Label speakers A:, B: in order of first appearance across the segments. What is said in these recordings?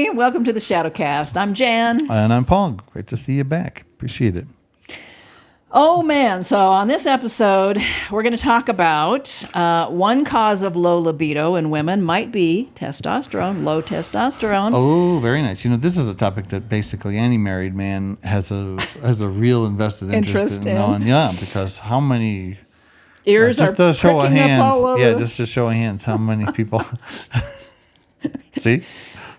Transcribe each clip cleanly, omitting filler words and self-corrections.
A: everybody. Welcome to the Shadow-Caste. I'm Jan.
B: And I'm Paul. Great to see you back. Appreciate it.
A: Oh, man. So on this episode, we're going to talk about one cause of low libido in women might be testosterone, low testosterone.
B: Oh, very nice. You know, this is a topic that basically any married man has a real invested interest in knowing. Yeah, because how many...
A: Ears
B: just
A: are
B: a show of
A: pricking
B: hands.
A: up all over.
B: Yeah, just a show of hands. How many people... See?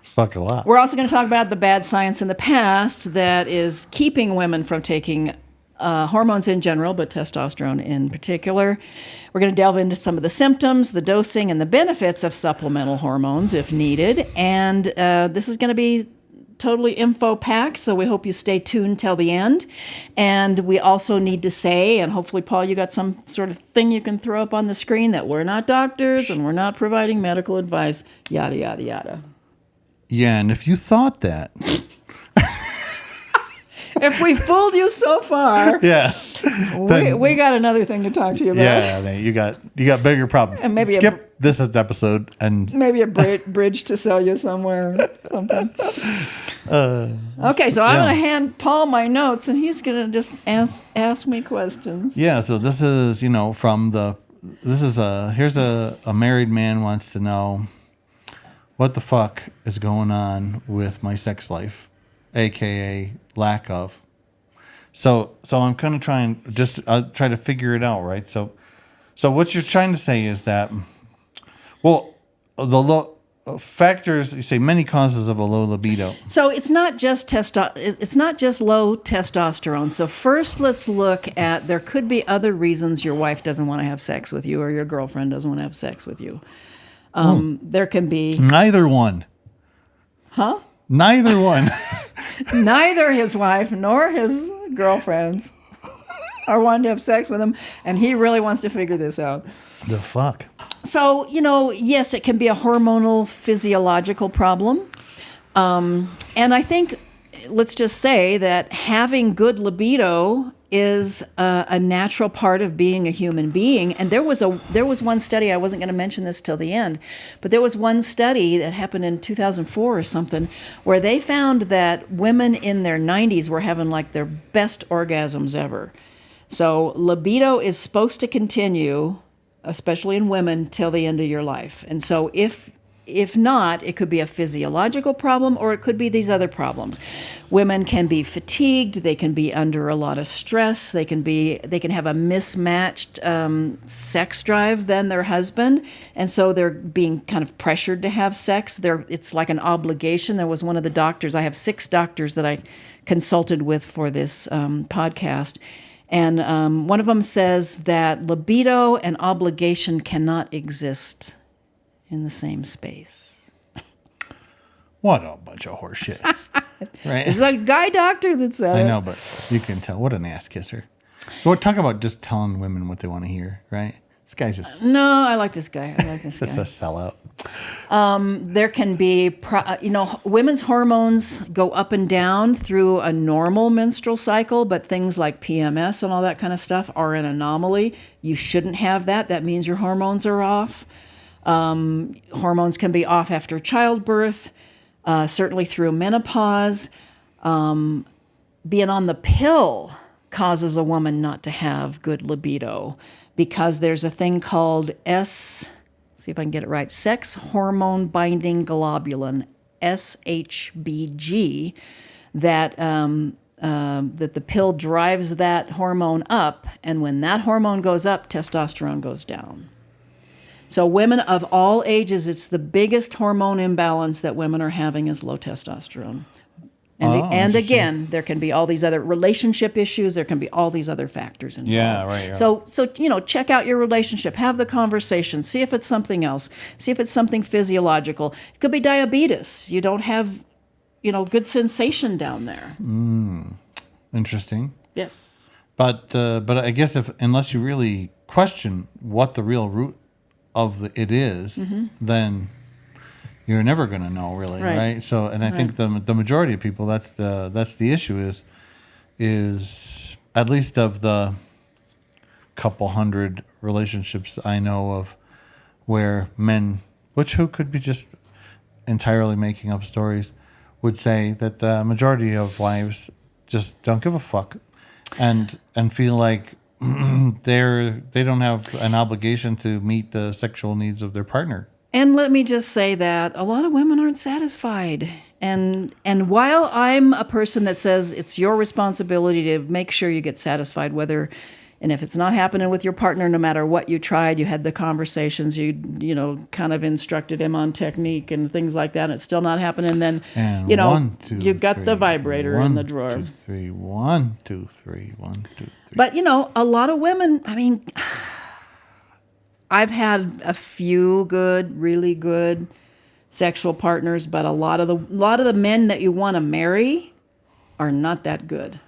B: Fuck a lot.
A: We're also going to talk about the bad science in the past that is keeping women from taking hormones in general, but testosterone in particular. We're going to delve into some of the symptoms, the dosing, and the benefits of supplemental hormones if needed. And this is going to be totally info-packed, so we hope you stay tuned till the end. And we also need to say, and hopefully, Paul, you got some sort of thing you can throw up on the screen, that we're not doctors and we're not providing medical advice, yada, yada, yada.
B: Yeah, and if you thought that...
A: If we fooled you so far,
B: yeah,
A: we got another thing to talk to you about.
B: Yeah, man, you got bigger problems.
A: And maybe
B: skip this episode and
A: maybe a bridge to sell you somewhere or something. Okay, so I'm going to hand Paul my notes, and he's going to just ask me questions.
B: Yeah, so this is here's a married man wants to know what the fuck is going on with my sex life, aka lack of. So I'm kind of trying to figure it out, right? So what you're trying to say is that, well, the low factors, you say many causes of a low libido.
A: So it's not just it's not just low testosterone. So first let's look at, there could be other reasons your wife doesn't want to have sex with you or your girlfriend doesn't want to have sex with you. There can be
B: neither one.
A: Huh?
B: Neither one.
A: Neither his wife nor his girlfriends are wanting to have sex with him, and he really wants to figure this out.
B: The fuck?
A: So, yes, it can be a hormonal physiological problem. And I think, let's just say that having good libido is a natural part of being a human being. And there was one study, I wasn't going to mention this till the end, but there was one study that happened in 2004 or something, where they found that women in their 90s were having like their best orgasms ever. So libido is supposed to continue, especially in women, till the end of your life. And so if not, it could be a physiological problem, or it could be these other problems. Women can be fatigued. They can be under a lot of stress. They can have a mismatched sex drive than their husband, and so they're being kind of pressured to have sex. It's like an obligation. There was one of the doctors. I have 6 doctors that I consulted with for this podcast, and one of them says that libido and obligation cannot exist in the same space.
B: What a bunch of horse shit. Right?
A: It's a guy doctor that said
B: I know, but you can tell. What an ass kisser. We're talking about just telling women what they want to hear, right? This guy's just...
A: No, I like this guy.
B: Just a sellout.
A: There can be, women's hormones go up and down through a normal menstrual cycle, but things like PMS and all that kind of stuff are an anomaly. You shouldn't have that. That means your hormones are off. Hormones can be off after childbirth, certainly through menopause. Being on the pill causes a woman not to have good libido because there's a thing called see if I can get it right, sex hormone binding globulin, SHBG, that the pill drives that hormone up, and when that hormone goes up, testosterone goes down. So women of all ages, it's the biggest hormone imbalance that women are having is low testosterone. And again, there can be all these other relationship issues. There can be all these other factors involved.
B: Yeah, right. Yeah.
A: So check out your relationship. Have the conversation. See if it's something else. See if it's something physiological. It could be diabetes. You don't have, good sensation down there.
B: Interesting.
A: Yes.
B: But I guess unless you really question what the real root of it is, then you're never going to know, really, right? So, and I think the majority of people, that's the issue is at least of the couple hundred relationships I know of where men, who could be just entirely making up stories, would say that the majority of wives just don't give a fuck and feel like they don't have an obligation to meet the sexual needs of their partner.
A: And let me just say that a lot of women aren't satisfied. And while I'm a person that says it's your responsibility to make sure you get satisfied, and if it's not happening with your partner, no matter what you tried, you had the conversations, you kind of instructed him on technique and things like that, and it's still not happening, then,
B: And
A: you got the vibrator in the drawer.
B: 1, 2, 3, 1, 2, 3, 1, 2, 3.
A: But, a lot of women, I mean, I've had a few really good sexual partners, but a lot of the men that you want to marry are not that good.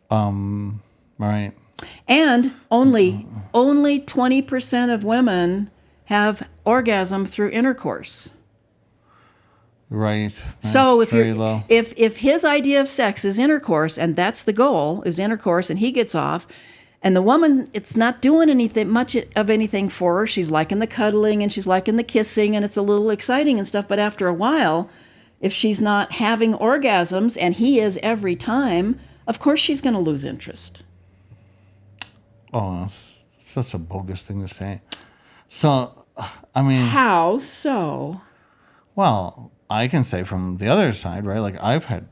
B: Right.
A: And only 20% of women have orgasm through intercourse.
B: Right.
A: So
B: That's very low.
A: if his idea of sex is intercourse, and that's the goal, is intercourse, and he gets off, and the woman, it's not doing much of anything for her. She's liking the cuddling and she's liking the kissing, and it's a little exciting and stuff. But after a while, if she's not having orgasms, and he is every time, of course she's going to lose interest.
B: Oh, that's such a bogus thing to say. So, I mean,
A: How so?
B: well, I can say from the other side, right? Like I've had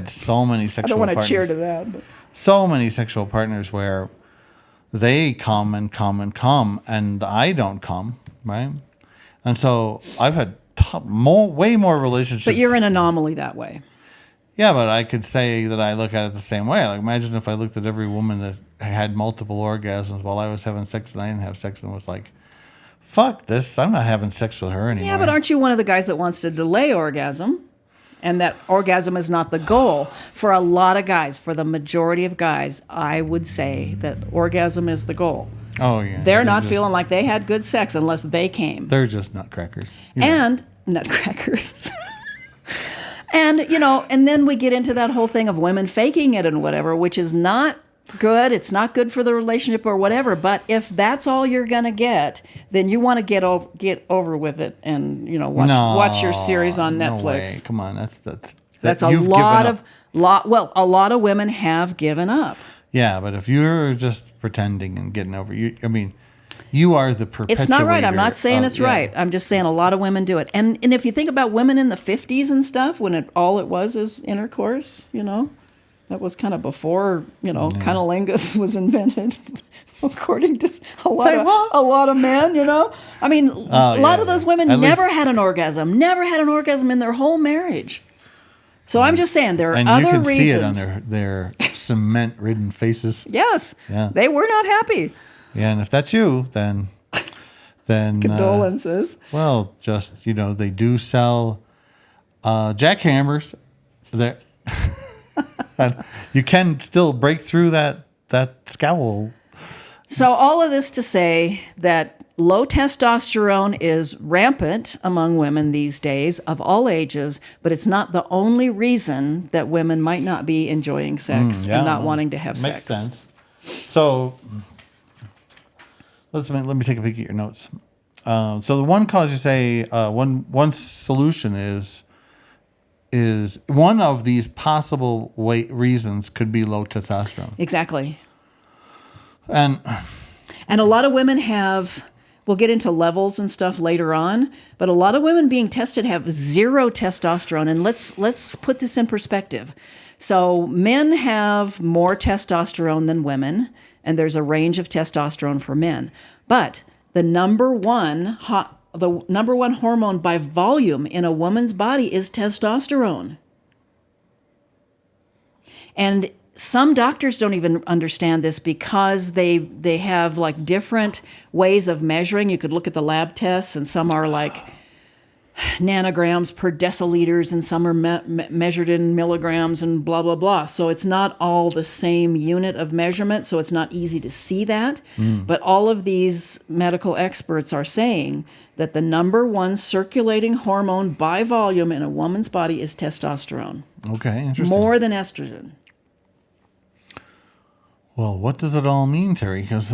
B: so many sexual.
A: I don't want to
B: partners,
A: cheer to that. But.
B: So many sexual partners where they come, and I don't come, right? And so I've had way more relationships.
A: But you're an anomaly that way.
B: Yeah, but I could say that I look at it the same way. Like, imagine if I looked at every woman that had multiple orgasms while I was having sex and I didn't have sex and was like, fuck this, I'm not having sex with her anymore.
A: Yeah, but aren't you one of the guys that wants to delay orgasm? And that orgasm is not the goal. For a lot of guys, for the majority of guys, I would say that orgasm is the goal.
B: Oh, yeah.
A: They're not feeling like they had good sex unless they came.
B: They're just nutcrackers.
A: Nutcrackers. And, and then we get into that whole thing of women faking it and whatever, which is not good. It's not good for the relationship or whatever. But if that's all you're going to get, then you want to get over with it and, watch your series on Netflix.
B: No way. Come on.
A: That's a lot of women have given up.
B: Yeah, but if you're just pretending and getting over you are the perpetuator.
A: It's not right. I'm not saying it's right. I'm just saying a lot of women do it. And if you think about women in the 50s and stuff, when all it was is intercourse, that was kind of before, cunnilingus was invented, according to a lot of men, I mean, a lot of those women never had an orgasm in their whole marriage. So I'm just saying there are
B: and
A: other
B: you can
A: reasons.
B: see it on their cement-ridden faces.
A: Yes.
B: Yeah.
A: They were not happy.
B: Yeah, and if that's you, then
A: condolences.
B: They do sell jackhammers. You can still break through that scowl.
A: So all of this to say that low testosterone is rampant among women these days of all ages, but it's not the only reason that women might not be enjoying sex and not wanting to have
B: makes
A: sex.
B: Makes sense. So let me take a peek at your notes. So the one cause you say one solution is one of these possible reasons could be low testosterone.
A: Exactly.
B: And
A: a lot of women we'll get into levels and stuff later on, but a lot of women being tested have zero testosterone. And let's put this in perspective. So men have more testosterone than women, and there's a range of testosterone for men. But the number one hormone by volume in a woman's body is testosterone. And some doctors don't even understand this because they have like different ways of measuring. You could look at the lab tests, and some are like nanograms per deciliters, and some are measured in milligrams and blah, blah, blah. So it's not all the same unit of measurement, so it's not easy to see that. But all of these medical experts are saying that the number one circulating hormone by volume in a woman's body is testosterone.
B: Okay, interesting.
A: More than estrogen.
B: Well, what does it all mean, Terry? Because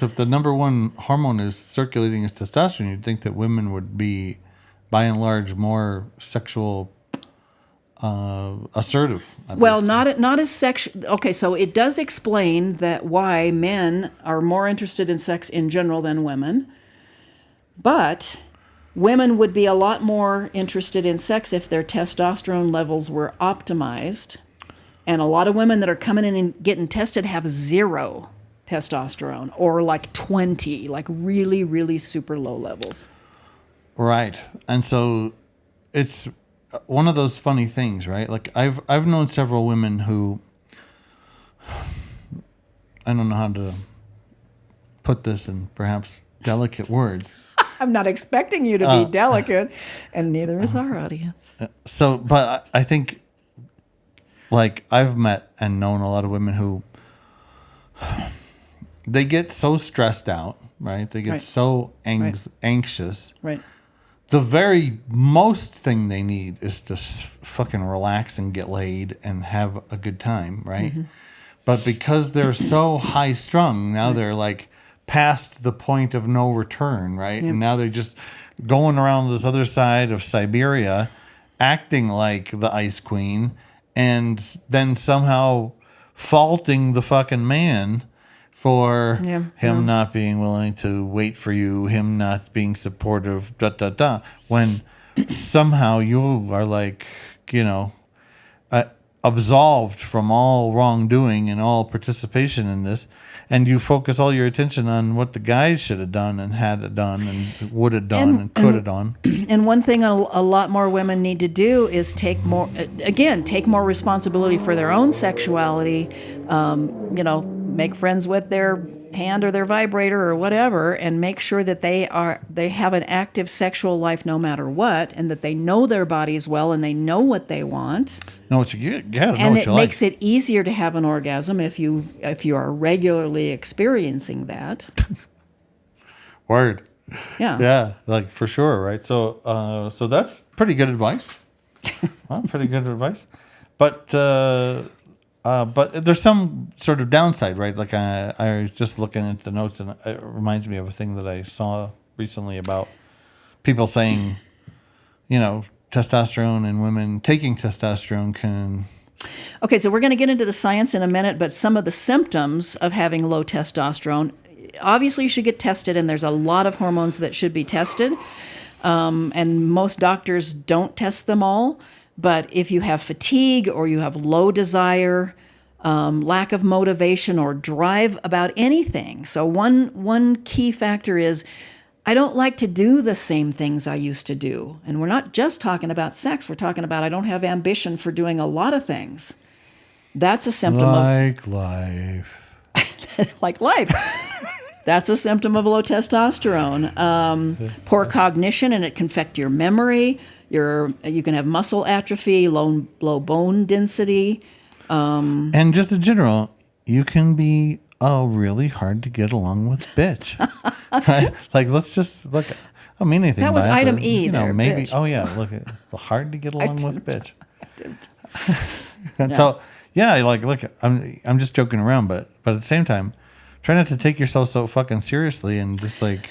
B: if the number one hormone is circulating is testosterone, you'd think that women would be by and large more sexual assertive.
A: Well, not as sexual. Okay, so it does explain that why men are more interested in sex in general than women, but women would be a lot more interested in sex if their testosterone levels were optimized. And a lot of women that are coming in and getting tested have 0 testosterone or like 20, like really, really super low levels.
B: Right. And so it's one of those funny things, right? Like I've known several women who, I don't know how to put this in perhaps delicate words.
A: I'm not expecting you to be delicate, and neither is our audience.
B: So, but I think, like, I've met and known a lot of women who, they get so stressed out, right? They get so anxious.
A: Right.
B: The very most thing they need is to fucking relax and get laid and have a good time, right? Mm-hmm. But because they're so high strung, now they're like past the point of no return, right? Yep. And now they're just going around this other side of Siberia, acting like the Ice Queen, and then somehow faulting the fucking man for him not being willing to wait for you, him not being supportive, when somehow you are like, absolved from all wrongdoing and all participation in this, and you focus all your attention on what the guys should have done and had done and would have done and could have done.
A: And one thing a lot more women need to do is take more responsibility for their own sexuality, make friends with their hand or their vibrator or whatever, and make sure that they have an active sexual life no matter what, and that they know their bodies well and they know what they want.
B: Know what you get, yeah,
A: and it makes it easier to have an orgasm if you are regularly experiencing that.
B: Word.
A: Yeah.
B: Yeah, like for sure, right? So that's pretty good advice. Well, pretty good advice, but there's some sort of downside, right? Like I was just looking at the notes, and it reminds me of a thing that I saw recently about people saying, testosterone in women taking testosterone can.
A: Okay, so we're going to get into the science in a minute, but some of the symptoms of having low testosterone, obviously you should get tested, and there's a lot of hormones that should be tested, and most doctors don't test them all. But if you have fatigue or you have low desire, lack of motivation or drive about anything. So one key factor is, I don't like to do the same things I used to do. And we're not just talking about sex. We're talking about I don't have ambition for doing a lot of things. That's a symptom
B: like life.
A: Like life. That's a symptom of low testosterone. Poor cognition, and it can affect your memory. You can have muscle atrophy, low bone density.
B: And just in general, you can be a really hard to get along with bitch. Right? Like, let's just look. I don't mean anything.
A: That was
B: by
A: item
B: it, but,
A: E there,
B: maybe.
A: bitch.
B: Oh yeah, look, hard to get along with bitch. And
A: Yeah.
B: so, yeah, like, look, I'm just joking around, but at the same time, try not to take yourself so fucking seriously, and just like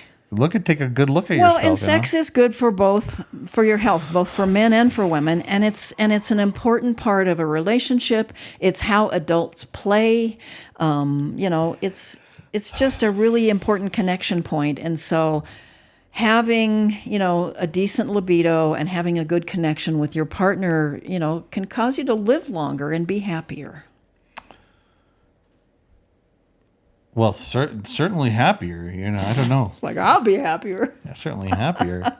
B: take a good look at yourself.
A: Well, and sex is good for your health, both for men and for women, and it's an important part of a relationship. It's how adults play. It's just a really important connection point, and so having a decent libido and having a good connection with your partner, can cause you to live longer and be happier.
B: Well, certainly happier. I don't know.
A: It's like, I'll be happier.
B: Yeah, certainly happier.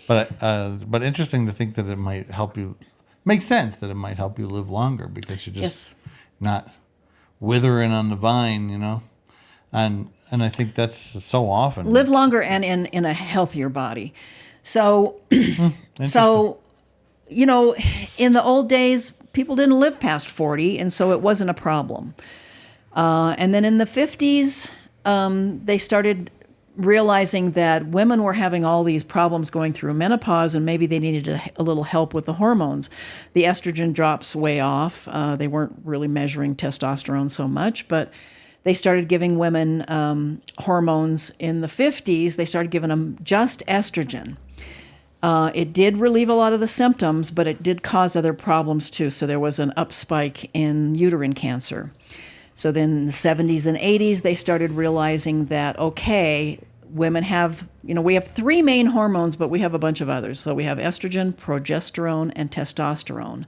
B: But interesting to think that it might help you. Makes sense that it might help you live longer because you're just not withering on the vine, And I think that's so often.
A: Live longer and in a healthier body. So, in the old days, people didn't live past 40, and so it wasn't a problem. And then in the 50s, they started realizing that women were having all these problems going through menopause, and maybe they needed a little help with the hormones. The estrogen drops way off. They weren't really measuring testosterone so much, but they started giving women hormones in the 50s. They started giving them just estrogen. It did relieve a lot of the symptoms, but it did cause other problems too. So there was an upspike in uterine cancer. So then in the 70s and 80s, they started realizing that, okay, women have, we have three main hormones, but we have a bunch of others. So we have estrogen, progesterone, and testosterone.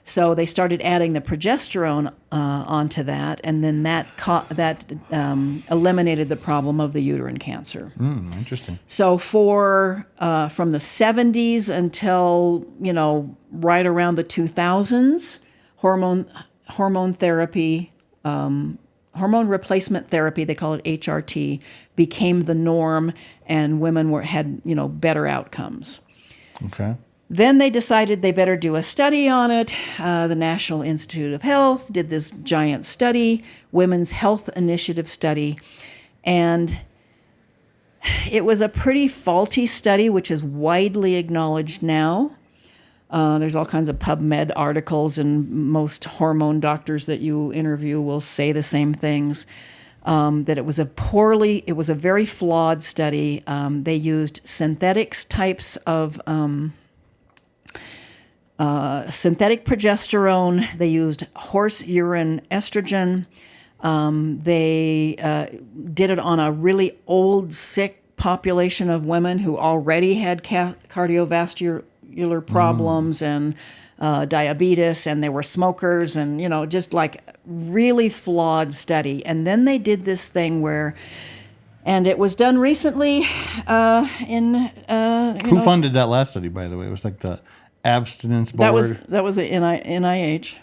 A: So they started adding the progesterone onto that, and then that eliminated the problem of the uterine cancer.
B: Interesting.
A: So from the 70s until right around the 2000s, hormone therapy, hormone replacement therapy, they call it HRT, became the norm, and women had better outcomes.
B: Okay.
A: Then they decided they better do a study on it. The National Institute of Health did this giant study, Women's Health Initiative study, and it was a pretty faulty study, which is widely acknowledged now. There's all kinds of PubMed articles, and most hormone doctors that you interview will say the same things. That it was a very flawed study. They used synthetic progesterone. They used horse urine estrogen. They did it on a really old, sick population of women who already had cardiovascular problems and diabetes, and they were smokers, and just like really flawed study. And then they did this thing and it was done recently
B: Who funded that last study, by the way? It was like the abstinence board.
A: That was the NIH.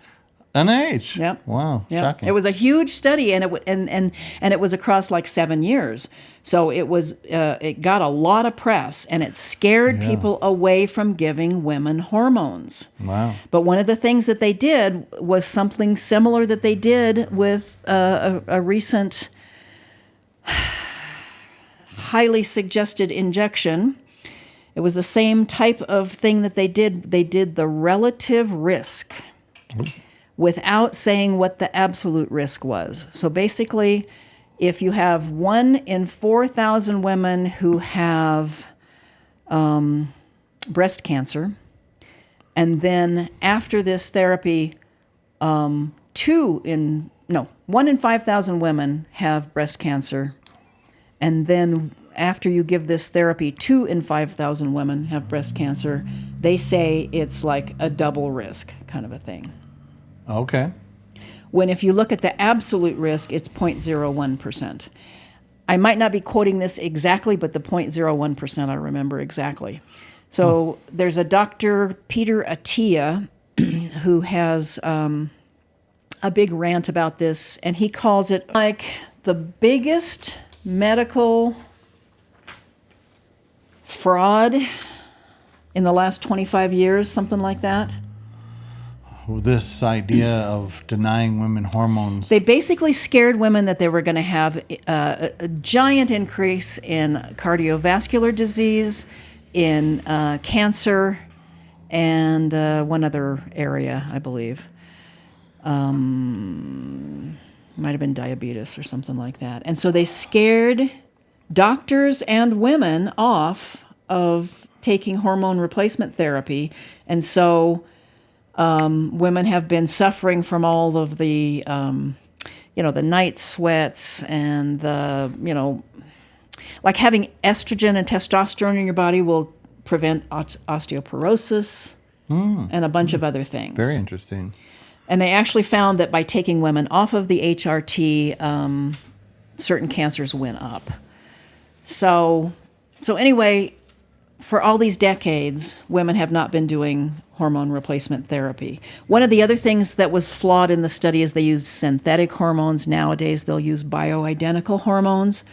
B: NIH.
A: Yep.
B: Wow.
A: Yep.
B: Shocking.
A: It was a huge study, and it was across like 7 years. So it got a lot of press, and it scared people away from giving women hormones.
B: Wow.
A: But one of the things that they did was something similar that they did with a recent highly suggested injection. It was the same type of thing that they did. They did the relative risk without saying what the absolute risk was. So basically, if you have 1 in 4,000 women who have breast cancer, and then after this therapy, 1 in 5,000 women have breast cancer, and then after you give this therapy, 2 in 5,000 women have breast cancer, they say it's like a double risk kind of a thing.
B: Okay.
A: When if you look at the absolute risk, it's 0.01%. I might not be quoting this exactly, but the 0.01% I remember exactly. So there's a Dr. Peter Attia who has a big rant about this, and he calls it like the biggest medical fraud in the last 25 years, something like that.
B: This idea of denying women hormones.
A: They basically scared women that they were going to have a giant increase in cardiovascular disease, in cancer, and one other area, I believe. Might have been diabetes or something like that. And so they scared doctors and women off of taking hormone replacement therapy. And so women have been suffering from all of the, the night sweats and like having estrogen and testosterone in your body will prevent osteoporosis and a bunch of other things.
B: Very interesting.
A: And they actually found that by taking women off of the HRT, certain cancers went up. So anyway, for all these decades, women have not been doing hormone replacement therapy. One of the other things that was flawed in the study is they used synthetic hormones. Nowadays, they'll use bioidentical hormones.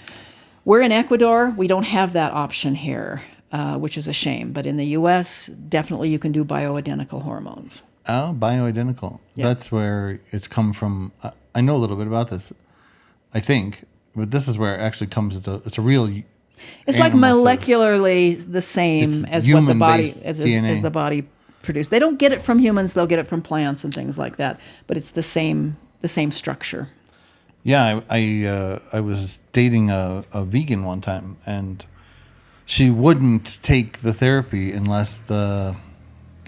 A: We're in Ecuador. We don't have that option here, which is a shame. But in the U.S., definitely you can do bioidentical hormones.
B: Oh, bioidentical.
A: Yeah.
B: That's where it's come from. I know a little bit about this, I think. But this is where it actually comes. It's a real.
A: It's like molecularly the same as what the body as the body produced. They don't get it from humans; they'll get it from plants and things like that. But it's the same structure.
B: Yeah, I was dating a vegan one time, and she wouldn't take the therapy unless the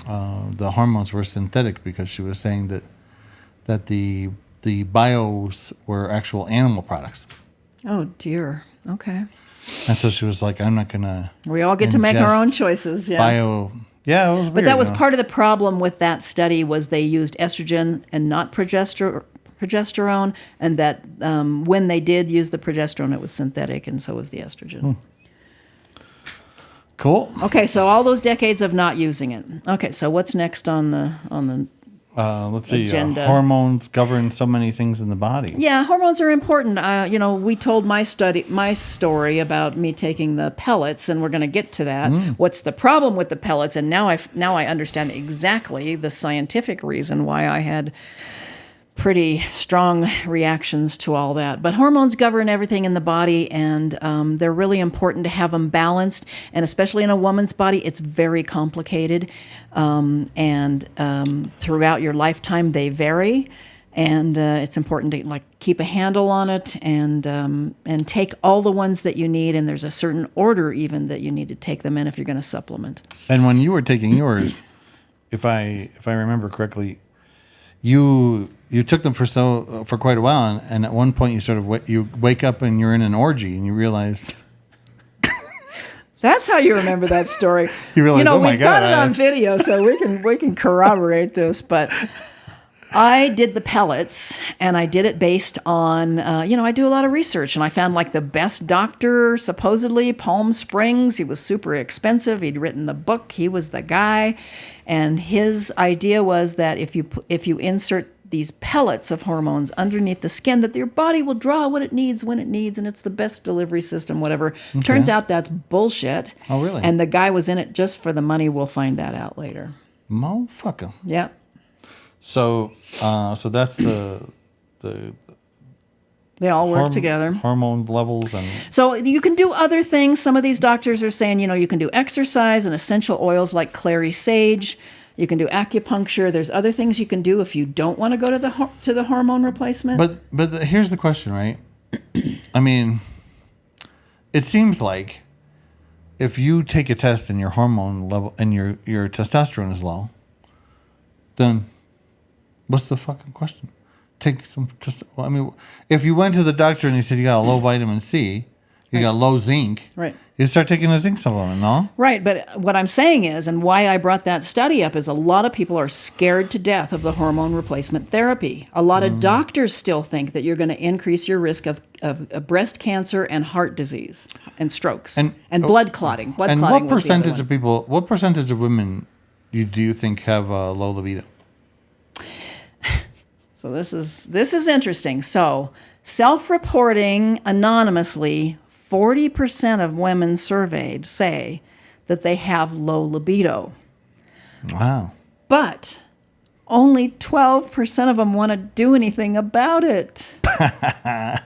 B: hormones were synthetic, because she was saying that the bios were actual animal products.
A: Oh dear. Okay.
B: And so she was like, I'm not gonna.
A: We all get to make our own choices. Yeah.
B: Bio. Yeah, it was weird.
A: But that was part of the problem with that study, was they used estrogen and not progesterone, and that when they did use the progesterone, it was synthetic, and so was the estrogen.
B: Cool.
A: Okay, so all those decades of not using it. Okay, so what's next on the
B: let's see.
A: agenda?
B: Hormones govern so many things in the body.
A: Yeah, hormones are important. We told my story about me taking the pellets, and we're going to get to that. What's the problem with the pellets? And now I understand exactly the scientific reason why I had pretty strong reactions to all that. But hormones govern everything in the body, and they're really important to have them balanced. And especially in a woman's body, it's very complicated. And throughout your lifetime, they vary. And it's important to keep a handle on it, and take all the ones that you need. And there's a certain order even that you need to take them in if you're going to supplement.
B: And when you were taking yours, if I remember correctly, you took them for quite a while, and at one point you sort of you wake up and you're in an orgy, and you realize.
A: That's how you remember that story.
B: You realize, oh my
A: we've
B: God,
A: got it on video, so we can corroborate this. But I did the pellets, and I did it based on I do a lot of research, and I found the best doctor, supposedly Palm Springs. He was super expensive. He'd written the book. He was the guy, and his idea was that if you insert these pellets of hormones underneath the skin, that your body will draw what it needs when it needs, and it's the best delivery system, whatever. Okay. Turns out that's bullshit.
B: Oh, really?
A: And the guy was in it just for the money. We'll find that out later.
B: Motherfucker.
A: Yeah.
B: So that's the
A: they all work together.
B: Hormone levels and.
A: So you can do other things. Some of these doctors are saying, you can do exercise and essential oils like clary sage. You can do acupuncture. There's other things you can do if you don't want to go to the hormone replacement.
B: But here's the question, right? I mean, it seems like if you take a test and your hormone level and your testosterone is low, then what's the fucking question? Take some if you went to the doctor and he said you got a low vitamin C, you got low zinc,
A: right?
B: You start taking a zinc supplement, no?
A: Right, but what I'm saying is, and why I brought that study up, is a lot of people are scared to death of the hormone replacement therapy. A lot of doctors still think that you're going to increase your risk of breast cancer and heart disease and strokes and blood clotting.
B: And what percentage of people, what percentage of women do you think have low libido?
A: So this is interesting. So self-reporting anonymously, 40% of women surveyed say that they have low libido.
B: Wow.
A: But only 12% of them want to do anything about it.
B: Yeah.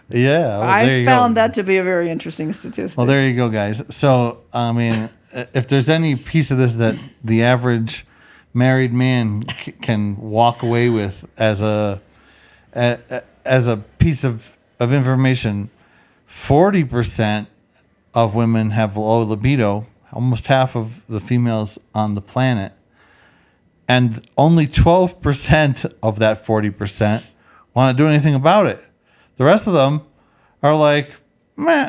B: Well,
A: I found that to be a very interesting statistic.
B: Well, there you go, guys. So, I mean, if there's any piece of this that the average married man can walk away with as a piece of information, 40% of women have low libido, almost half of the females on the planet, and only 12% of that 40% want to do anything about it. The rest of them are like, meh,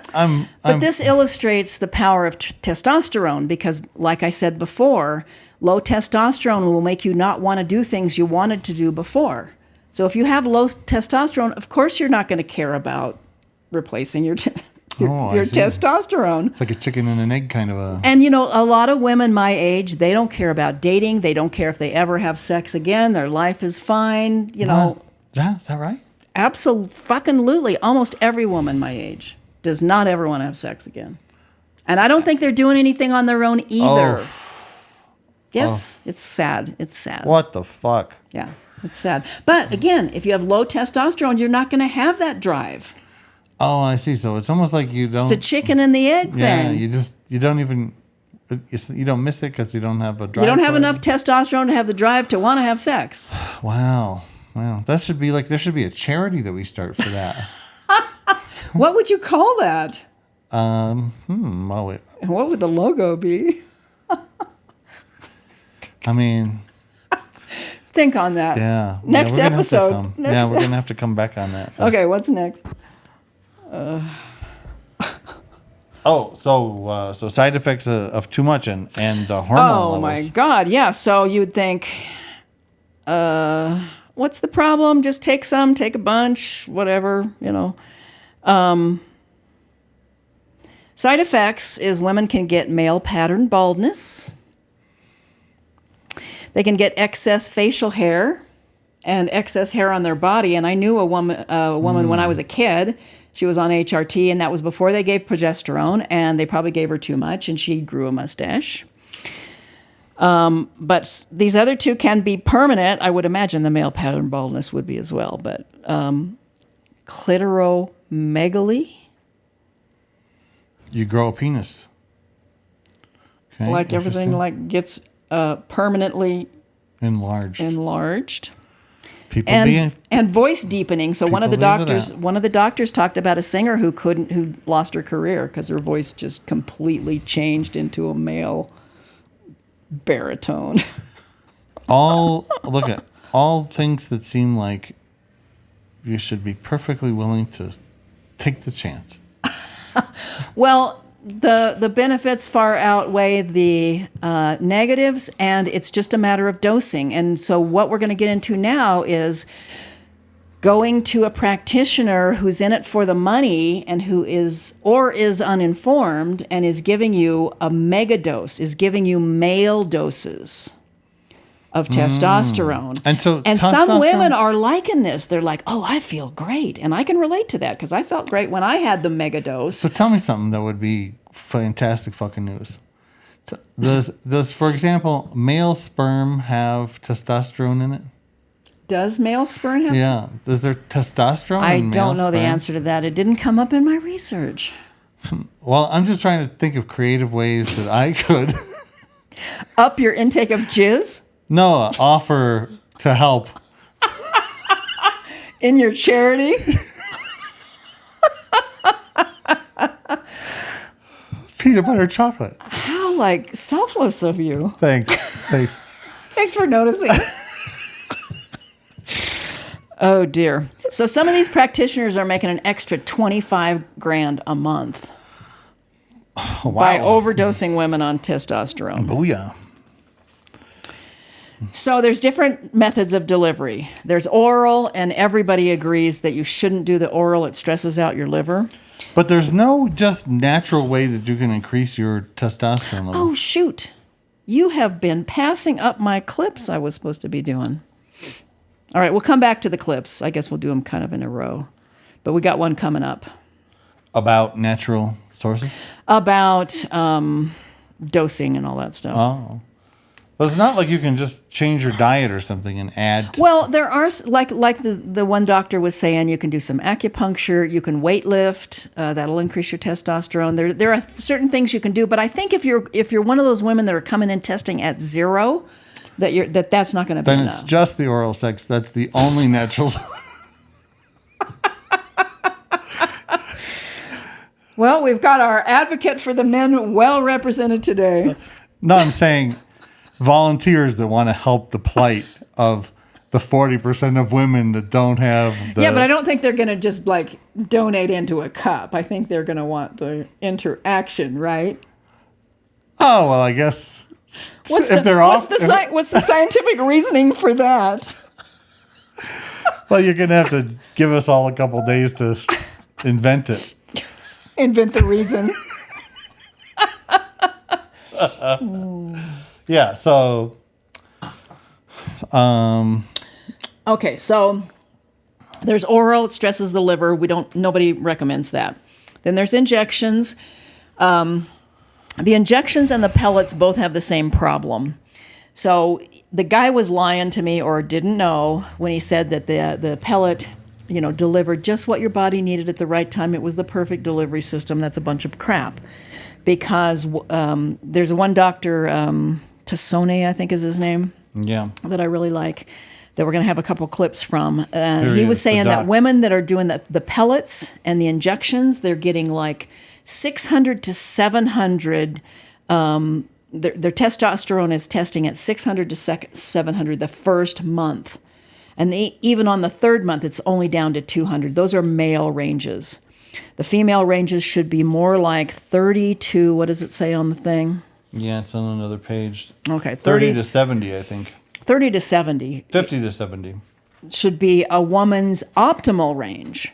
A: But this illustrates the power of testosterone, because, like I said before, low testosterone will make you not want to do things you wanted to do before. So if you have low testosterone, of course you're not going to care about replacing your testosterone.
B: It's like a chicken and an egg kind of a...
A: And, a lot of women my age, they don't care about dating. They don't care if they ever have sex again. Their life is fine,
B: Yeah, is that right?
A: Absolutely. Almost every woman my age does not ever want to have sex again. And I don't think they're doing anything on their own either.
B: Oh.
A: Yes, It's sad. It's sad.
B: What the fuck?
A: Yeah, it's sad. But again, if you have low testosterone, you're not going to have that drive.
B: Oh, I see. So it's almost like you don't...
A: It's a chicken and the egg thing.
B: Yeah, you don't even... You don't miss it because you don't have a drive.
A: You don't have enough testosterone to have the drive to want to have sex.
B: Wow. That should be there should be a charity that we start for that.
A: What would you call that?
B: Oh wait.
A: What would the logo be?
B: I mean,
A: think on that.
B: yeah.
A: Next
B: we're gonna have to
A: episode.
B: come-
A: Next-
B: Yeah, we're gonna have to come back on that. 'Cause-
A: Okay, what's next?
B: So side effects of too much and hormone
A: Oh
B: levels.
A: my God, yeah. So you'd think, what's the problem? Just take some, take a bunch, whatever, Side effects is women can get male pattern baldness. They can get excess facial hair and excess hair on their body. And I knew a woman when I was a kid. She was on HRT, and that was before they gave progesterone, and they probably gave her too much, and she grew a mustache. But these other two can be permanent. I would imagine the male pattern baldness would be as well. But clitoromegaly,
B: You grow a penis. Okay,
A: like everything,
B: interesting.
A: gets permanently
B: enlarged. People
A: and voice deepening. So one of the
B: People believe
A: doctors talked about a singer who lost her career because her voice just completely changed into a male baritone.
B: all things that seem like you should be perfectly willing to take the chance.
A: Well, the benefits far outweigh the negatives, and it's just a matter of dosing. And so what we're going to get into now is going to a practitioner who's in it for the money and who is uninformed and is giving you a mega dose, is giving you male doses of testosterone.
B: And so
A: some
B: testosterone-
A: women are liking this. They're like, oh, I feel great. And I can relate to that because I felt great when I had the mega dose.
B: So tell me something that would be fantastic fucking news. Does for example, male sperm have testosterone in it?
A: Does male sperm have?
B: Yeah. Is there testosterone
A: I
B: in male
A: don't know the
B: sperm?
A: answer to that. It didn't come up in my research.
B: Well, I'm just trying to think of creative ways that I could
A: Up your intake of jizz
B: offer to help.
A: in your charity?
B: Peanut butter chocolate.
A: How selfless of you.
B: Thanks.
A: Thanks for noticing. Oh dear. So some of these practitioners are making an extra 25 grand a month
B: Oh, wow.
A: by overdosing women on testosterone.
B: Booyah.
A: So there's different methods of delivery. There's oral, and everybody agrees that you shouldn't do the oral. It stresses out your liver.
B: But there's no just natural way that you can increase your testosterone level.
A: Oh, shoot. You have been passing up my clips I was supposed to be doing. All right, we'll come back to the clips. I guess we'll do them kind of in a row. But we got one coming up
B: About natural sources?
A: about dosing and all that stuff.
B: Oh. Well, it's not like you can just change your diet or something and add.
A: Well, there are, like the one doctor was saying, you can do some acupuncture, you can weight lift, that'll increase your testosterone. There are certain things you can do, but I think if you're one of those women that are coming in testing at zero, that's not going to be
B: Then
A: enough.
B: it's just the oral sex. That's the only natural.
A: Well, we've got our advocate for the men well represented today.
B: No, I'm saying volunteers that want to help the plight of the 40% of women that don't have the.
A: Yeah, but I don't think they're going to just donate into a cup. I think they're going to want the interaction, right?
B: Oh, well, I guess.
A: What's the scientific reasoning for that?
B: Well, you're going to have to give us all a couple days to invent it.
A: Invent the reason.
B: Yeah, so.
A: Okay, so there's oral. It stresses the liver. Nobody recommends that. Then there's injections. The injections and the pellets both have the same problem. So the guy was lying to me or didn't know when he said that the pellet, delivered just what your body needed at the right time. It was the perfect delivery system. That's a bunch of crap. Because there's one doctor, Tassone, I think is his name,
B: Yeah.
A: that I really like, that we're going to have a couple clips from.
B: Here
A: He
B: he
A: was
B: is, the
A: saying that
B: doc.
A: women that are doing the pellets and the injections, they're getting 600 to 700. Their testosterone is testing at 600 to 700 the first month. And even on the third month, it's only down to 200. Those are male ranges. The female ranges should be more like 30 to, what does it say on the thing?
B: Yeah, it's on another page.
A: Okay,
B: 30 to 70, I think.
A: 30 to 70.
B: 50 to 70.
A: Should be a woman's optimal range,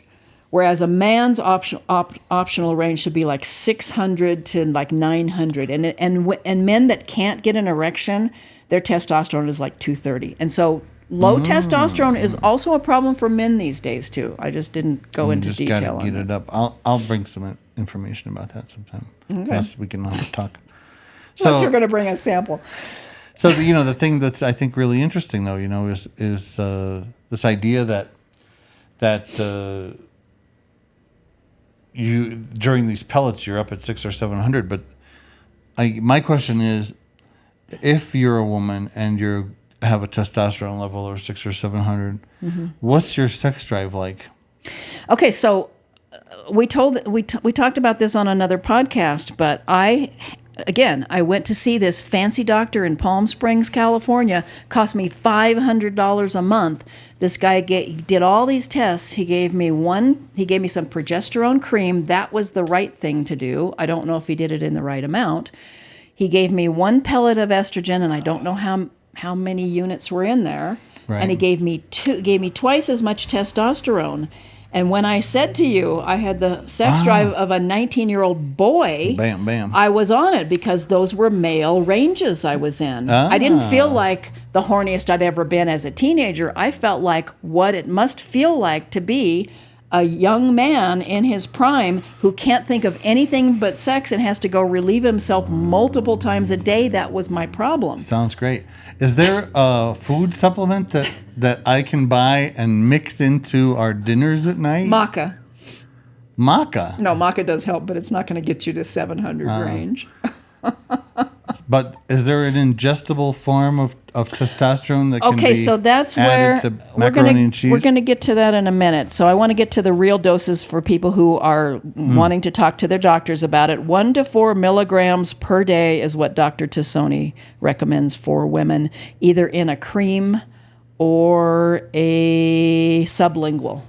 A: whereas a man's optional range should be like 600 to like 900. And men that can't get an erection, their testosterone is like 230. And so low testosterone is also a problem for men these days too. I just didn't go into detail on
B: gotta get it up. I'll bring some information about that sometime.
A: Okay.
B: Yes, we can talk.
A: So you're going to bring a sample.
B: So the thing that's I think really interesting though, is this idea that you during these pellets you're up at 600 or 700, but my question is, if you're a woman and you have a testosterone level of 600 or 700, what's your sex drive like?
A: Okay, so we talked about this on another podcast, but I went to see this fancy doctor in Palm Springs, California. Cost me $500 a month. This guy did all these tests. He gave me some progesterone cream. That was the right thing to do. I don't know if he did it in the right amount. He gave me 1 pellet of estrogen, and I don't know how many units were in there.
B: Right.
A: And he gave me twice as much testosterone. And when I said to you I had the sex drive of a 19-year-old boy,
B: bam, bam,
A: I was on it because those were male ranges I was in. I didn't feel like the horniest I'd ever been as a teenager. I felt like what it must feel like to be a young man in his prime who can't think of anything but sex and has to go relieve himself multiple times a day. That was my problem.
B: Sounds great. Is there a food supplement that I can buy and mix into our dinners at night?
A: Maca.
B: Maca?
A: No, maca does help, but it's not going to get you to 700 range.
B: But is there an ingestible form of testosterone that can be
A: so that's
B: added
A: where
B: to macaroni and cheese?
A: We're going to get to that in a minute. So I want to get to the real doses for people who are wanting to talk to their doctors about it. 1 to 4 milligrams per day is what Dr. Tassone recommends for women, either in a cream or a sublingual.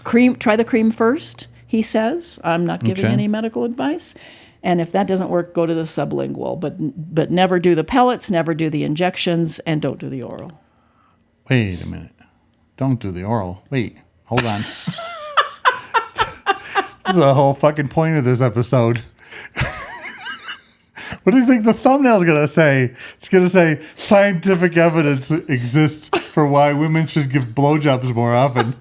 A: Cream. Try the cream first, he says. I'm not giving any medical advice. And if that doesn't work, go to the sublingual. But never do the pellets, never do the injections, and don't do the oral.
B: Wait a minute. Don't do the oral. Wait. Hold on. This is the whole fucking point of this episode. What do you think the thumbnail's going to say? It's going to say, scientific evidence exists for why women should give blowjobs more often.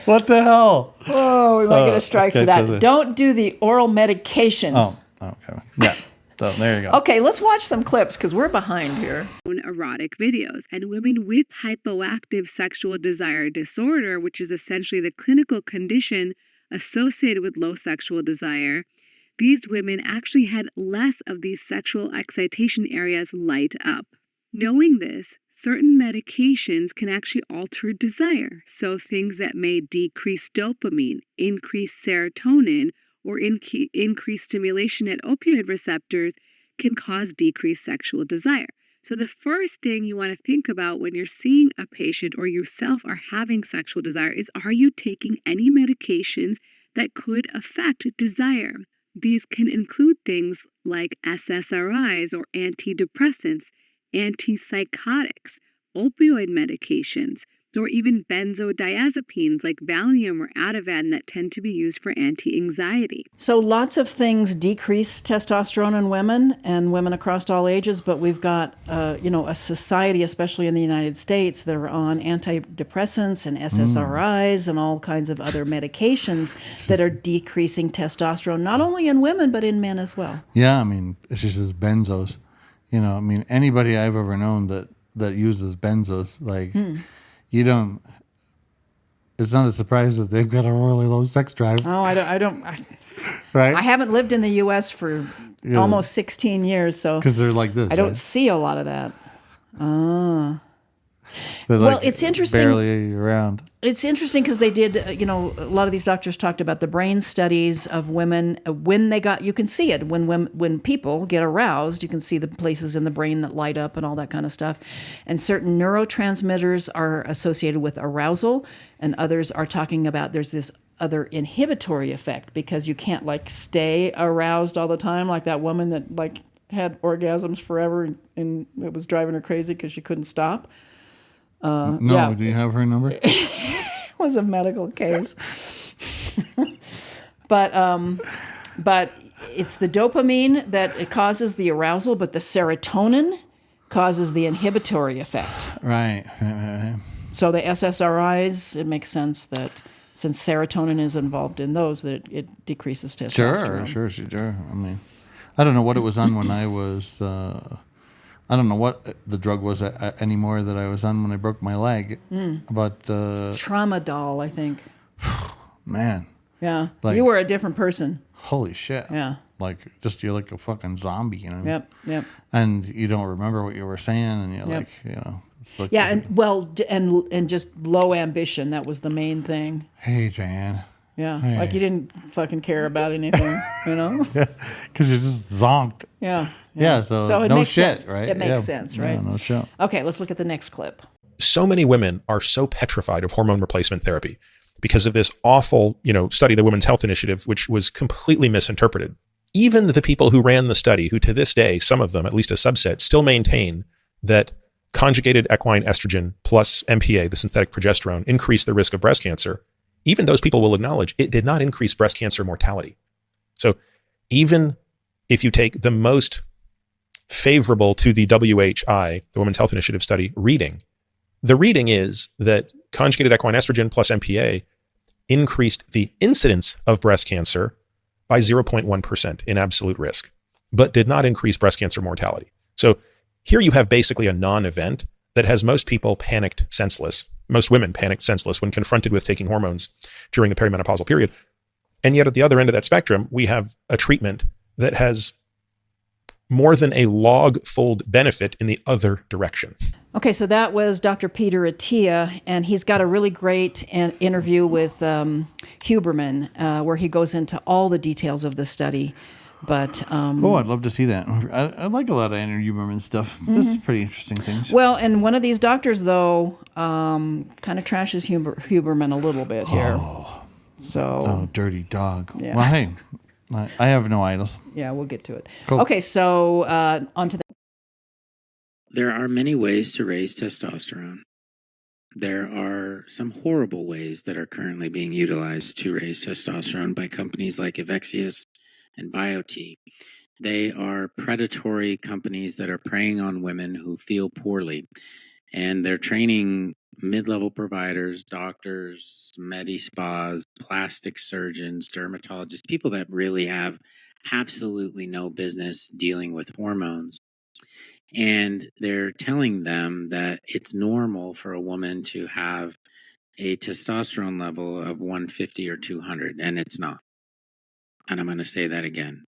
B: What the hell?
A: Oh, we might get a strike for that.
B: So
A: Don't do the oral medication.
B: Oh, okay. Yeah. So there you go.
A: Okay, let's watch some clips because we're behind here.
C: Erotic videos, and women with hypoactive sexual desire disorder, which is essentially the clinical condition associated with low sexual desire, these women actually had less of these sexual excitation areas light up. Knowing this, certain medications can actually alter desire. So things that may decrease dopamine, increase serotonin, or increase stimulation at opioid receptors can cause decreased sexual desire. So the first thing you want to think about when you're seeing a patient or yourself are having sexual desire is, are you taking any medications that could affect desire? These can include things like SSRIs or antidepressants, antipsychotics, opioid medications, or even benzodiazepines like Valium or Ativan that tend to be used for anti-anxiety.
A: So lots of things decrease testosterone in women and women across all ages, but we've got a society, especially in the United States, that are on antidepressants and SSRIs and all kinds of other medications that are decreasing testosterone, not only in women, but in men as well.
B: Yeah, I mean, it's just as benzos. Anybody I've ever known that uses benzos, like, you don't. It's not a surprise that they've got a really low sex drive.
A: Oh, I don't.
B: Right?
A: I haven't lived in the U.S. for almost 16 years, so
B: because they're like this.
A: I don't see a lot of that.
B: They're
A: Well,
B: like
A: it's interesting.
B: barely around.
A: It's interesting because they did, a lot of these doctors talked about the brain studies of women when they got, you can see it when people get aroused, you can see the places in the brain that light up and all that kind of stuff. And certain neurotransmitters are associated with arousal, and others are talking about there's this other inhibitory effect because you can't like stay aroused all the time, like that woman that like had orgasms forever and it was driving her crazy because she couldn't stop.
B: No, do you have her number?
A: It was a medical case. but it's the dopamine that it causes the arousal, but the serotonin causes the inhibitory effect.
B: Right.
A: So the SSRIs, it makes sense that since serotonin is involved in those, that it decreases testosterone.
B: Sure. I mean, I don't know what it was on when I was... I don't know what the drug was anymore that I was on when I broke my leg. But
A: Tramadol, I think.
B: Man.
A: Yeah.
B: Like,
A: you were a different person.
B: Holy shit.
A: Yeah.
B: Like, just you're like a fucking zombie, you know?
A: Yep.
B: And you don't remember what you were saying, and you're like, it's like...
A: Yeah, and just low ambition. That was the main thing.
B: Hey, Jan.
A: Yeah,
B: hey.
A: like you didn't fucking care about anything,
B: Because you just zonked.
A: Yeah,
B: so
A: it
B: no
A: makes
B: shit,
A: sense.
B: right?
A: It makes sense, right?
B: Yeah, no shit.
A: Okay, let's look at the next clip.
D: So many women are so petrified of hormone replacement therapy because of this awful, study, the Women's Health Initiative, which was completely misinterpreted. Even the people who ran the study, who to this day, some of them, at least a subset, still maintain that conjugated equine estrogen plus MPA, the synthetic progesterone, increased the risk of breast cancer. Even those people will acknowledge it did not increase breast cancer mortality. So even if you take the most favorable to the WHI, the Women's Health Initiative study, reading, the reading is that conjugated equine estrogen plus MPA increased the incidence of breast cancer by 0.1% in absolute risk, but did not increase breast cancer mortality. So here you have basically a non-event that has most people panicked senseless. Most women panicked senseless when confronted with taking hormones during the perimenopausal period. And yet at the other end of that spectrum, we have a treatment that has more than a log-fold benefit in the other direction.
A: Okay, so that was Dr. Peter Attia, and he's got a really great interview with Huberman where he goes into all the details of the study. But
B: I'd love to see that. I like a lot of Huberman stuff. This is pretty interesting things.
A: Well, and one of these doctors, though, kind of trashes Huberman a little bit here. Oh,
B: dirty dog.
A: Yeah.
B: Well, hey, I have no idols.
A: Yeah, we'll get to it.
B: Cool.
A: Okay, so on to that.
E: There are many ways to raise testosterone. There are some horrible ways that are currently being utilized to raise testosterone by companies like Evexius and BioT. They are predatory companies that are preying on women who feel poorly, and they're training mid-level providers, doctors, med-spas, plastic surgeons, dermatologists, people that really have absolutely no business dealing with hormones. And they're telling them that it's normal for a woman to have a testosterone level of 150 or 200, and it's not. And I'm going to say that again.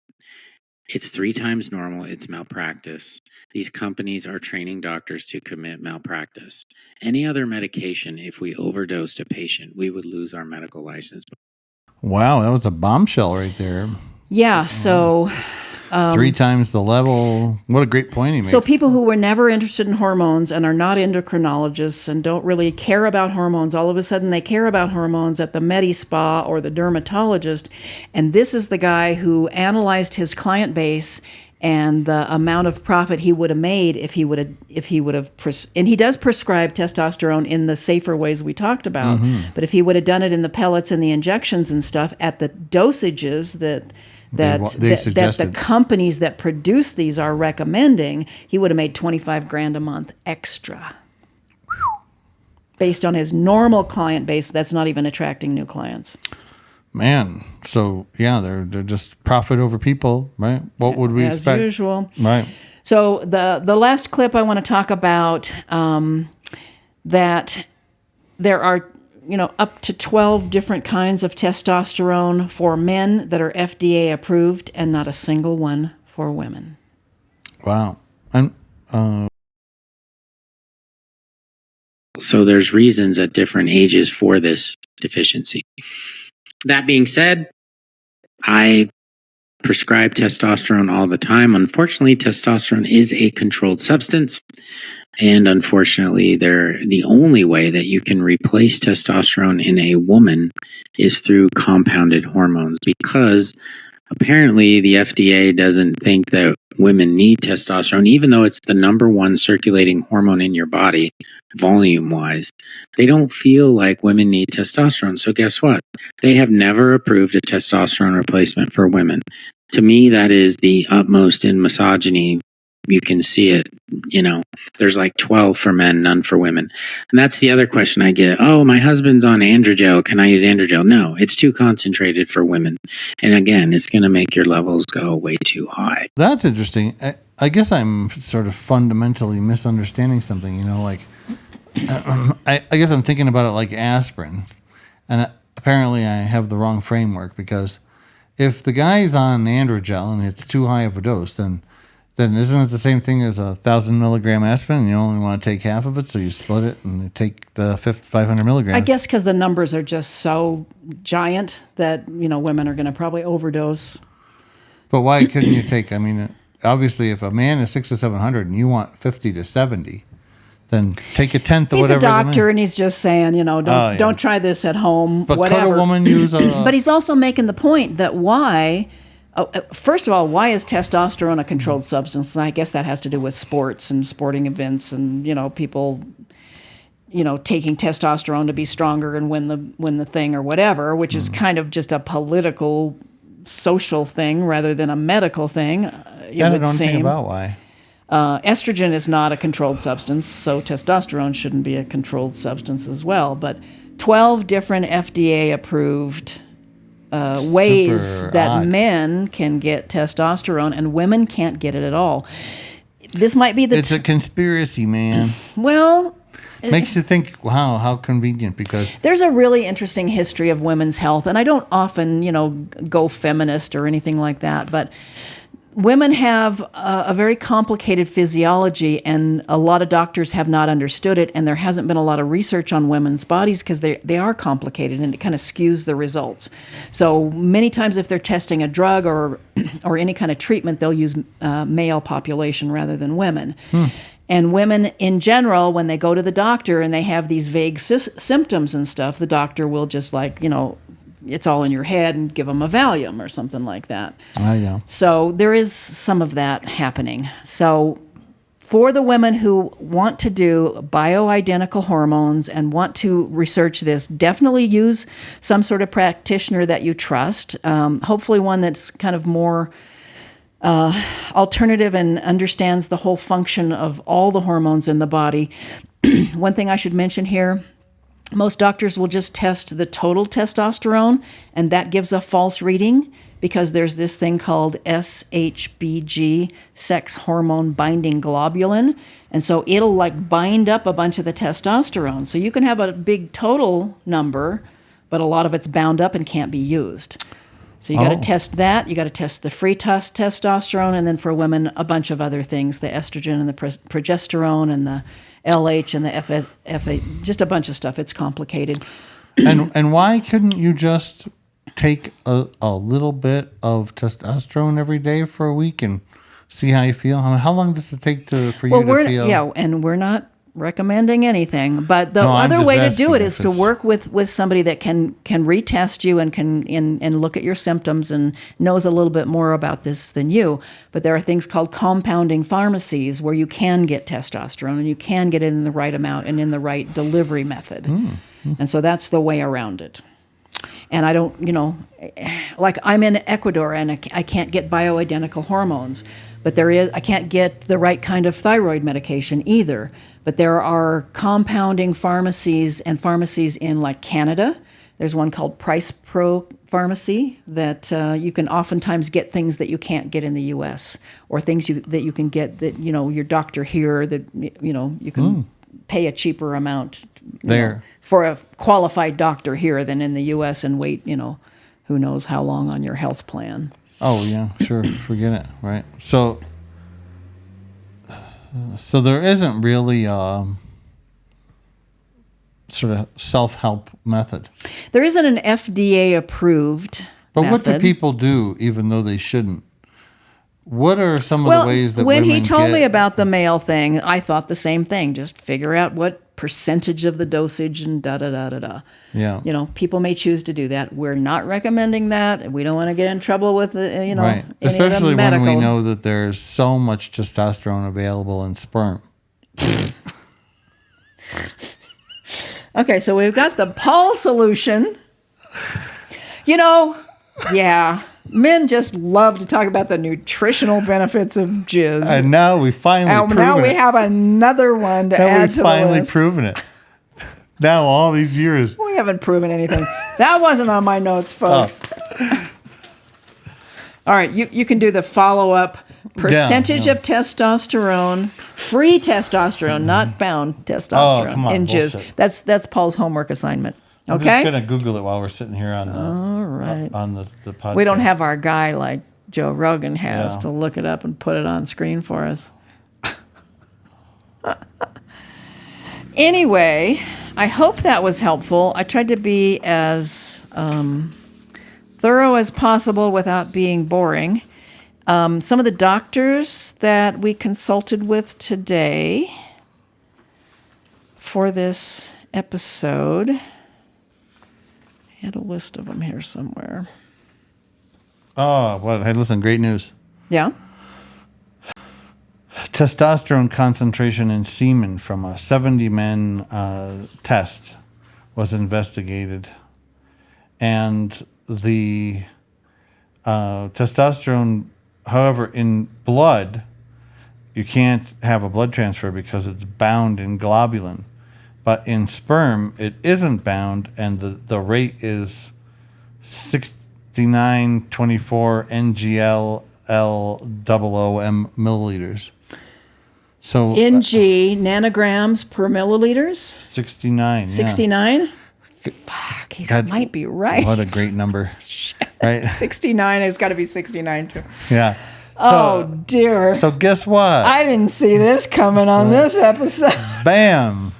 E: It's 3 times normal. It's malpractice. These companies are training doctors to commit malpractice. Any other medication, if we overdosed a patient, we would lose our medical license.
B: Wow, that was a bombshell right there.
A: Yeah, so
B: 3 times the level. What a great point he makes.
A: So people who were never interested in hormones and are not endocrinologists and don't really care about hormones, all of a sudden they care about hormones at the med-spa or the dermatologist. And this is the guy who analyzed his client base and the amount of profit he would have made if he would have, and he does prescribe testosterone in the safer ways we talked about. But if he would have done it in the pellets and the injections and stuff at the dosages that the companies that produce these are recommending, he would have made $25,000 a month extra. Based on his normal client base, that's not even attracting new clients.
B: Man, so yeah, they're just profit over people, right? What would we expect?
A: As usual.
B: Right.
A: So the last clip I want to talk about, that there are up to 12 different kinds of testosterone for men that are FDA approved, and not a single one for women.
B: Wow. And
E: So there's reasons at different ages for this deficiency. That being said, I prescribe testosterone all the time. Unfortunately, testosterone is a controlled substance. And unfortunately, the only way that you can replace testosterone in a woman is through compounded hormones, because apparently the FDA doesn't think that women need testosterone, even though it's the number one circulating hormone in your body, volume-wise. They don't feel like women need testosterone. So guess what? They have never approved a testosterone replacement for women. To me, that is the utmost in misogyny. You can see it, there's like 12 for men, none for women. And that's the other question I get. Oh, my husband's on androgel. Can I use androgel? No, it's too concentrated for women. And again, it's going to make your levels go way too high.
B: That's interesting. I guess I'm sort of fundamentally misunderstanding something, like, I guess I'm thinking about it like aspirin. And apparently I have the wrong framework, because if the guy's on androgel and it's too high of a dose, then isn't it the same thing as 1,000 milligram aspirin? You only want to take half of it, so you split it and you take the 500 milligrams.
A: I guess because the numbers are just so giant that, women are going to probably overdose.
B: But why couldn't you take, obviously if a man is 600 to 700 and you want 50 to 70, then take a tenth of
A: he's
B: whatever.
A: He's a doctor and he's just saying, don't try this at home,
B: but
A: whatever.
B: Could a woman use a...
A: But he's also making the point that first of all, why is testosterone a controlled substance? And I guess that has to do with sports and sporting events and, people, taking testosterone to be stronger and win the thing or whatever, which is kind of just a political, social thing rather than a medical thing.
B: I don't know anything about why.
A: Estrogen is not a controlled substance, so testosterone shouldn't be a controlled substance as well. But 12 different FDA-approved ways that men can get testosterone and women can't get it at all. This might be
B: it's a conspiracy, man.
A: Well,
B: makes you think, wow, how convenient, because
A: there's a really interesting history of women's health, and I don't often, go feminist or anything like that, but women have a very complicated physiology, and a lot of doctors have not understood it, and there hasn't been a lot of research on women's bodies because they are complicated, and it kind of skews the results. So many times if they're testing a drug or any kind of treatment, they'll use male population rather than women. And women in general, when they go to the doctor and they have these vague symptoms and stuff, the doctor will just it's all in your head and give them a Valium or something like that.
B: Oh, yeah.
A: So there is some of that happening. So for the women who want to do bioidentical hormones and want to research this, definitely use some sort of practitioner that you trust, hopefully one that's kind of more alternative and understands the whole function of all the hormones in the body. One thing I should mention here, most doctors will just test the total testosterone, and that gives a false reading because there's this thing called SHBG, sex hormone binding globulin, and so it'll bind up a bunch of the testosterone. So you can have a big total number, but a lot of it's bound up and can't be used. So you got to test that. You got to test the free testosterone, and then for women, a bunch of other things: the estrogen and the progesterone and the LH and the FA, just a bunch of stuff. It's complicated.
B: And why couldn't you just take a little bit of testosterone every day for a week and see how you feel? How long does it take for you to feel?
A: Yeah, and we're not recommending anything, but the other way to do it is to work with somebody that can retest you and can and look at your symptoms and knows a little bit more about this than you. But there are things called compounding pharmacies where you can get testosterone and you can get it in the right amount and in the right delivery method. And so that's the way around it. And I don't, I'm in Ecuador and I can't get bioidentical hormones, but I can't get the right kind of thyroid medication either. But there are compounding pharmacies and pharmacies in Canada. There's one called Price Pro Pharmacy that you can oftentimes get things that you can't get in the U.S. or things that you can get that, your doctor here that, you can pay a cheaper amount there for a qualified doctor here than in the U.S. and wait, who knows how long on your health plan.
B: Oh, yeah, sure. Forget it, right? So there isn't really sort of self-help method.
A: There isn't an FDA approved
B: But
A: method.
B: what do people do even though they shouldn't? What are some of the ways that
A: when
B: women
A: he told
B: get...
A: me about the male thing, I thought the same thing. Just figure out what percentage of the dosage and da-da-da-da-da.
B: Yeah.
A: You know, people may choose to do that. We're not recommending that. We don't want to get in trouble with,
B: Right.
A: any
B: Especially
A: of the
B: when
A: medical.
B: we know that there's so much testosterone available in sperm.
A: Okay, so we've got the Paul solution. Yeah, men just love to talk about the nutritional benefits of jizz.
B: And now we finally
A: And
B: proven
A: now we
B: it.
A: have another one to
B: Now
A: add
B: we've
A: to the
B: finally
A: list.
B: proven it. Now all these years.
A: We haven't proven anything. That wasn't on my notes, folks. All right, you can do the follow-up percentage
B: yeah.
A: of testosterone, free testosterone, not bound testosterone
B: come on,
A: in jizz.
B: bullshit.
A: That's Paul's homework assignment.
B: I'm
A: Okay?
B: just going to Google it while we're sitting here on the podcast.
A: We don't have our guy like Joe Rogan has
B: Yeah.
A: to look it up and put it on screen for us. Anyway, I hope that was helpful. I tried to be as thorough as possible without being boring. Some of the doctors that we consulted with today for this episode, I had a list of them here somewhere.
B: Oh, well, hey, listen, great news.
A: Yeah?
B: Testosterone concentration in semen from a 70-man test was investigated. And the testosterone, however, in blood, you can't have a blood transfer because it's bound in globulin. But in sperm, it isn't bound, and the rate is 6924 NGL L00M milliliters. So
A: NG, nanograms per milliliters?
B: 69. Yeah.
A: 69? Fuck, he
B: God,
A: might be right.
B: What a great number. Right?
A: 69, it's got to be 69 too.
B: Yeah.
A: Oh, dear.
B: So guess what?
A: I didn't see this coming on this episode.
B: Bam.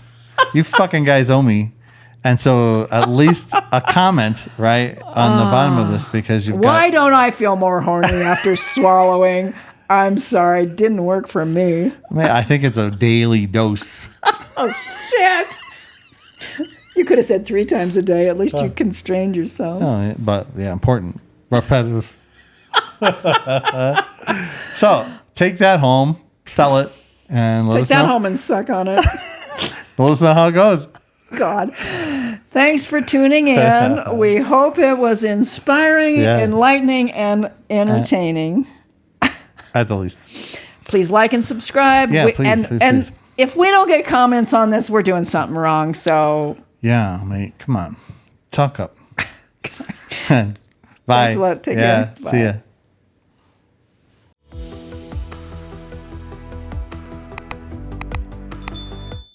B: You fucking guys owe me. And so at least a comment, right, on the bottom of this, because you've
A: Why
B: got...
A: don't I feel more horny after swallowing? I'm sorry, didn't work for me.
B: I think it's a daily dose.
A: Oh, shit. You could have said 3 times a day. At least you constrained yourself.
B: Oh, but yeah, important. Repetitive. So take that home, sell it, and let
A: Take
B: us
A: that
B: know.
A: home and suck on it.
B: Let us know how it goes.
A: God. Thanks for tuning in. We hope it was inspiring,
B: Yeah.
A: enlightening, and entertaining.
B: At the least.
A: Please like and subscribe.
B: Yeah, please,
A: and
B: please.
A: if we don't get comments on this, we're doing something wrong. So
B: Yeah, mate. Come on. Talk up. Bye.
A: Thanks a lot. Take care.
B: See ya.
A: Bye.